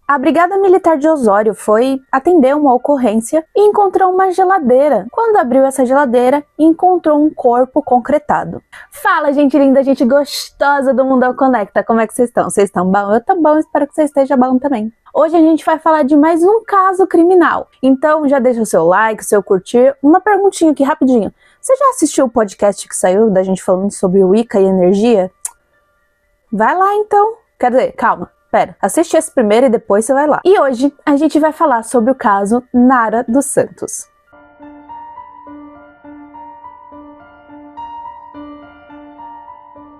A Brigada Militar de Osório foi atender uma ocorrência e encontrou uma geladeira. Quando abriu essa geladeira, encontrou um corpo concretado. Fala, gente linda, gente gostosa do Mundão Conecta, como é que vocês estão? Vocês estão bom? Eu tô bom, espero que você esteja bom também. Hoje a gente vai falar de mais um caso criminal. Então já deixa o seu like, o seu curtir. Uma perguntinha aqui rapidinho. Você já assistiu o podcast que saiu da gente falando sobre Wicca e energia? Vai lá então. Quer dizer, calma. Pera, assiste esse primeiro e depois você vai lá. E hoje a gente vai falar sobre o caso Nara dos Santos.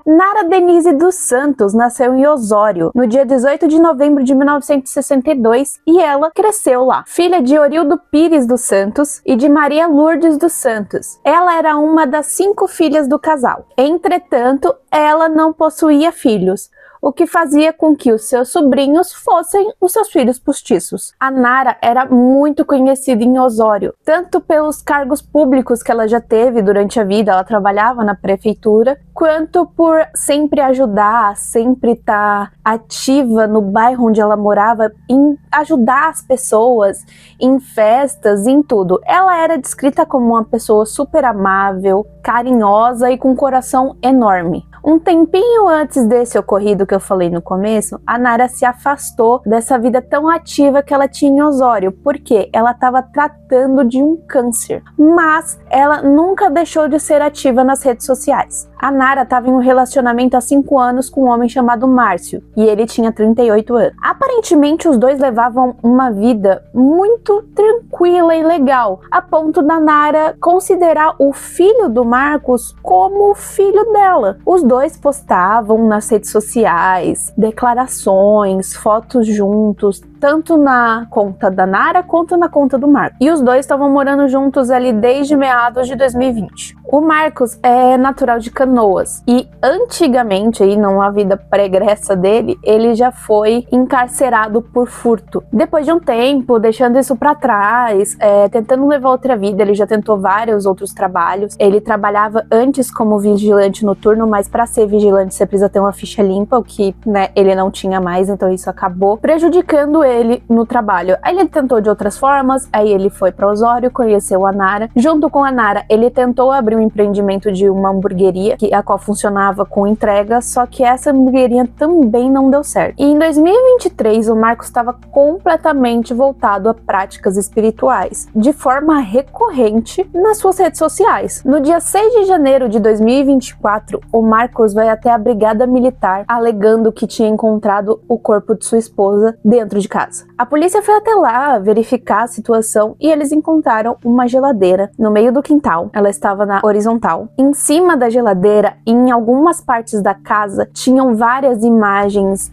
Nara Denise dos Santos nasceu em Osório no dia 18 de novembro de 1962 e ela cresceu lá. Filha de Orildo Pires dos Santos e de Maria Lourdes dos Santos. Ela era uma das 5 filhas do casal. Entretanto, ela não possuía filhos, o que fazia com que os seus sobrinhos fossem os seus filhos postiços. A Nara era muito conhecida em Osório, tanto pelos cargos públicos que ela já teve durante a vida, ela trabalhava na prefeitura, quanto por sempre ajudar, sempre estar ativa no bairro onde ela morava, em ajudar as pessoas, em festas, em tudo. Ela era descrita como uma pessoa super amável, carinhosa e com um coração enorme. Um tempinho antes desse ocorrido que eu falei no começo, a Nara se afastou dessa vida tão ativa que ela tinha em Osório, porque ela estava tratando de um câncer, mas ela nunca deixou de ser ativa nas redes sociais. A Nara estava em um relacionamento há 5 anos com um homem chamado Márcio, e ele tinha 38 anos. Aparentemente, os dois levavam uma vida muito tranquila e legal, a ponto da Nara considerar o filho do Marcos como o filho dela. Os dois postavam nas redes sociais declarações, fotos juntos, tanto na conta da Nara quanto na conta do Marcos. E os dois estavam morando juntos ali desde meados de 2020. O Marcos é natural de Canoas e antigamente, aí numa vida pregressa dele, ele já foi encarcerado por furto. Depois de um tempo, deixando isso pra trás, tentando levar outra vida, ele já tentou vários outros trabalhos. Ele trabalhava antes como vigilante noturno, mas para ser vigilante você precisa ter uma ficha limpa, o que, né, ele não tinha mais, então isso acabou prejudicando ele no trabalho. Aí ele tentou de outras formas, aí ele foi para Osório, conheceu a Nara. Junto com a Nara, ele tentou abrir um empreendimento de uma hamburgueria, a qual funcionava com entrega, só que essa hamburgueria também não deu certo. E em 2023, o Marcos estava completamente voltado a práticas espirituais, de forma recorrente nas suas redes sociais. No dia 6 de janeiro de 2024, o Marcos vai até a Brigada Militar, alegando que tinha encontrado o corpo de sua esposa dentro de casa. A polícia foi até lá verificar a situação e eles encontraram uma geladeira no meio do quintal. Ela estava na horizontal. Em cima da geladeira, em algumas partes da casa, tinham várias imagens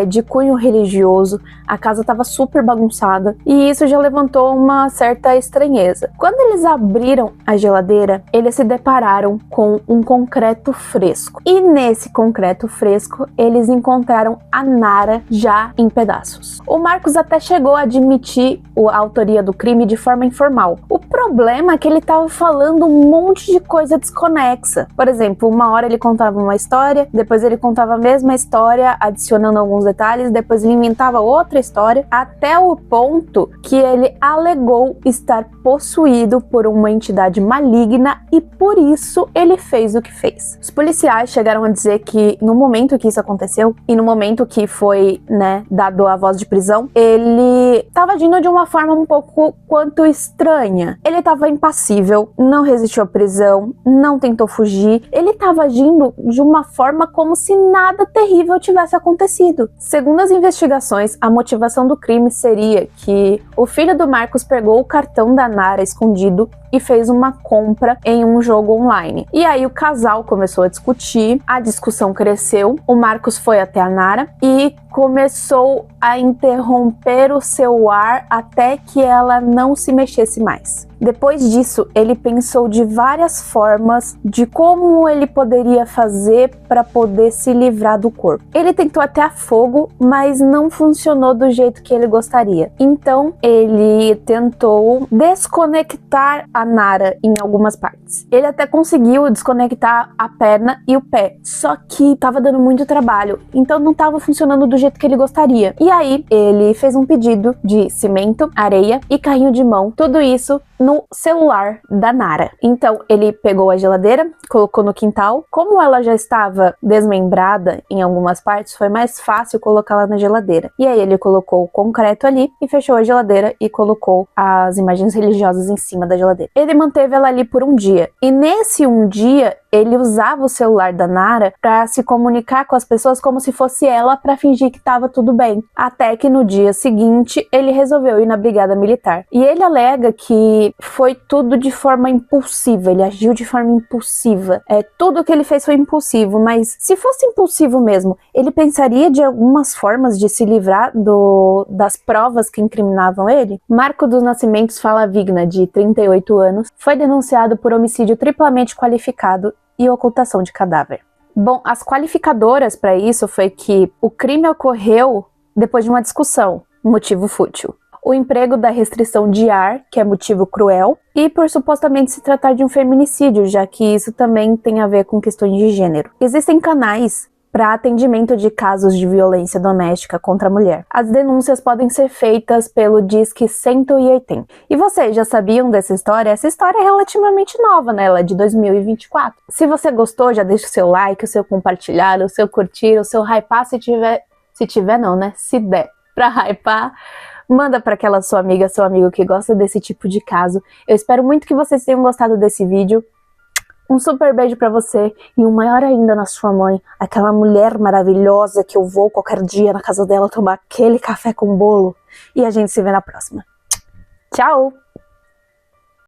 de cunho religioso. A casa estava super bagunçada e isso já levantou uma certa estranheza. Quando eles abriram a geladeira, eles se depararam com um concreto fresco. E nesse concreto fresco, eles encontraram a Nara já em pedaços. O Marcos até chegou a admitir a autoria do crime de forma informal. O problema é que ele estava falando um monte de coisa desconexa. Por exemplo, uma hora ele contava uma história, depois ele contava a mesma história, adicionando alguns detalhes, depois ele inventava outra história, até o ponto que ele alegou estar possuído por uma entidade maligna e por isso ele fez o que fez. Os policiais chegaram a dizer que no momento que isso aconteceu e no momento que foi, dado a voz de prisão, ele estava agindo de uma forma um pouco quanto estranha. Ele estava impassível, não resistiu à prisão, não tentou fugir. Ele estava agindo de uma forma como se nada terrível tivesse acontecido. Segundo as investigações, a motivação do crime seria que o filho do Marcos pegou o cartão da Nara escondido e fez uma compra em um jogo online. E aí o casal começou a discutir, a discussão cresceu, o Marcos foi até a Nara e começou a interromper o celular até que ela não se mexesse mais. Depois disso, ele pensou de várias formas de como ele poderia fazer para poder se livrar do corpo. Ele tentou até a fogo, mas não funcionou do jeito que ele gostaria. Então, ele tentou desconectar a Nara em algumas partes. Ele até conseguiu desconectar a perna e o pé, só que tava dando muito trabalho, então não tava funcionando do jeito que ele gostaria. E aí, ele fez um pedido de cimento, areia e carrinho de mão, tudo isso no celular da Nara. Então, ele pegou a geladeira, colocou no quintal. Como ela já estava desmembrada em algumas partes, foi mais fácil colocá-la na geladeira. E aí, ele colocou o concreto ali e fechou a geladeira e colocou as imagens religiosas em cima da geladeira. Ele manteve ela ali por um dia. E nesse um dia, ele usava o celular da Nara para se comunicar com as pessoas como se fosse ela, para fingir que estava tudo bem. Até que no dia seguinte, ele resolveu ir na brigada militar. E ele alega que foi tudo de forma impulsiva, ele agiu de forma impulsiva. Tudo que ele fez foi impulsivo, mas se fosse impulsivo mesmo, ele pensaria de algumas formas de se livrar das provas que incriminavam ele? Marco dos Nascimentos Fala Vigna, de 38 anos, foi denunciado por homicídio triplamente qualificado e ocultação de cadáver. Bom, as qualificadoras para isso foi que o crime ocorreu depois de uma discussão, motivo fútil. O emprego da restrição de ar, que é motivo cruel, e por supostamente se tratar de um feminicídio, já que isso também tem a ver com questões de gênero. Existem canais para atendimento de casos de violência doméstica contra a mulher. As denúncias podem ser feitas pelo Disque 180. E vocês já sabiam dessa história? Essa história é relativamente nova, né? Ela é de 2024. Se você gostou, já deixa o seu like, o seu compartilhar, o seu curtir, o seu hypar, se der pra hypar. Manda para aquela sua amiga, seu amigo que gosta desse tipo de caso. Eu espero muito que vocês tenham gostado desse vídeo. Um super beijo para você e um maior ainda na sua mãe, aquela mulher maravilhosa que eu vou qualquer dia na casa dela tomar aquele café com bolo. E a gente se vê na próxima. Tchau!